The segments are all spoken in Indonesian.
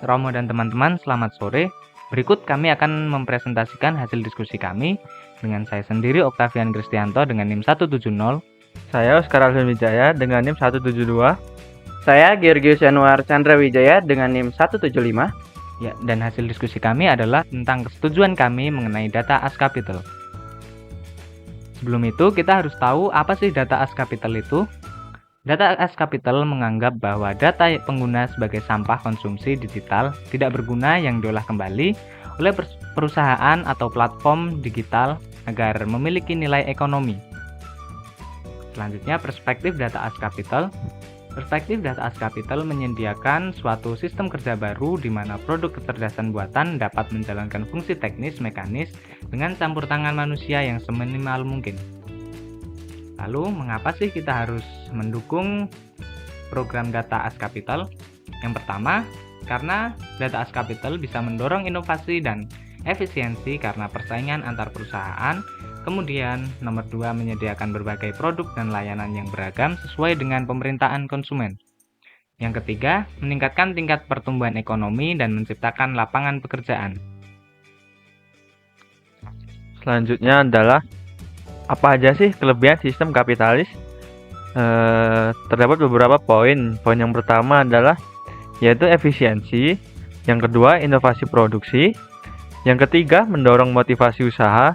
Romo dan teman-teman, selamat sore. Berikut kami akan mempresentasikan hasil diskusi kami dengan saya sendiri, Octavian Kristianto dengan NIM 170. Saya Oscar Alvin Wijaya dengan NIM 172. Saya Georgius Yanuar Chandra Wijaya dengan NIM 175. Ya, dan hasil diskusi kami adalah tentang kesetujuan kami mengenai data as capital. Sebelum itu, kita harus tahu apa sih data as capital itu. Data as capital menganggap bahwa data pengguna sebagai sampah konsumsi digital tidak berguna yang diolah kembali oleh perusahaan atau platform digital agar memiliki nilai ekonomi. Selanjutnya, perspektif data as capital. Perspektif data as capital menyediakan suatu sistem kerja baru di mana produk kecerdasan buatan dapat menjalankan fungsi teknis mekanis dengan campur tangan manusia yang seminimal mungkin. Lalu, mengapa sih kita harus mendukung program data as capital? Yang pertama, karena data as capital bisa mendorong inovasi dan efisiensi karena persaingan antar perusahaan. Kemudian, nomor 2, menyediakan berbagai produk dan layanan yang beragam sesuai dengan pemerintahan konsumen. Yang ketiga, meningkatkan tingkat pertumbuhan ekonomi dan menciptakan lapangan pekerjaan. Selanjutnya adalah apa aja sih kelebihan sistem kapitalis? Terdapat beberapa poin. Poin yang pertama adalah yaitu efisiensi. Yang kedua, inovasi produksi. Yang ketiga, mendorong motivasi usaha.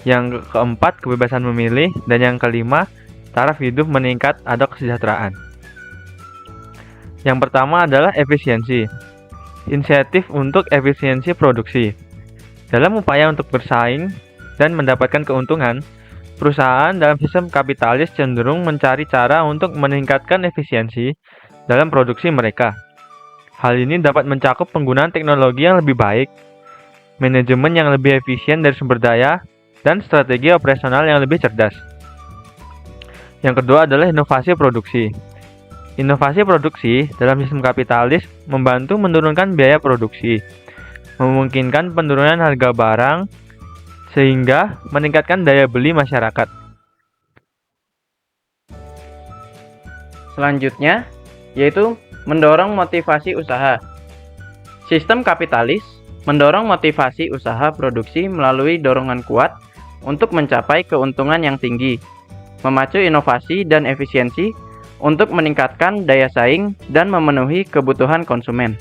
Yang keempat, kebebasan memilih. Dan yang kelima, taraf hidup meningkat atau kesejahteraan. Yang pertama adalah efisiensi. Insentif untuk efisiensi produksi. Dalam upaya untuk bersaing dan mendapatkan keuntungan, perusahaan dalam sistem kapitalis cenderung mencari cara untuk meningkatkan efisiensi dalam produksi mereka. Hal ini dapat mencakup penggunaan teknologi yang lebih baik, manajemen yang lebih efisien dari sumber daya, dan strategi operasional yang lebih cerdas. Yang kedua adalah inovasi produksi. Inovasi produksi dalam sistem kapitalis membantu menurunkan biaya produksi, memungkinkan penurunan harga barang, sehingga meningkatkan daya beli masyarakat. Selanjutnya, yaitu mendorong motivasi usaha. Sistem kapitalis mendorong motivasi usaha produksi melalui dorongan kuat untuk mencapai keuntungan yang tinggi, memacu inovasi dan efisiensi untuk meningkatkan daya saing dan memenuhi kebutuhan konsumen.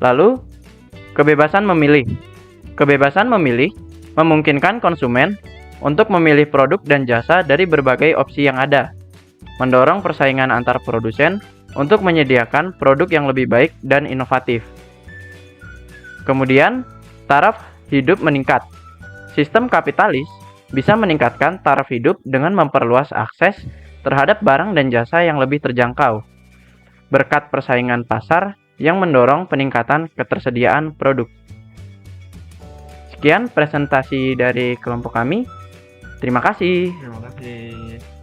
Lalu, kebebasan memilih. Kebebasan memilih memungkinkan konsumen untuk memilih produk dan jasa dari berbagai opsi yang ada, mendorong persaingan antar produsen untuk menyediakan produk yang lebih baik dan inovatif. Kemudian, taraf hidup meningkat. Sistem kapitalis bisa meningkatkan taraf hidup dengan memperluas akses terhadap barang dan jasa yang lebih terjangkau, berkat persaingan pasar yang mendorong peningkatan ketersediaan produk. Sekian presentasi dari kelompok kami. Terima kasih. Terima kasih.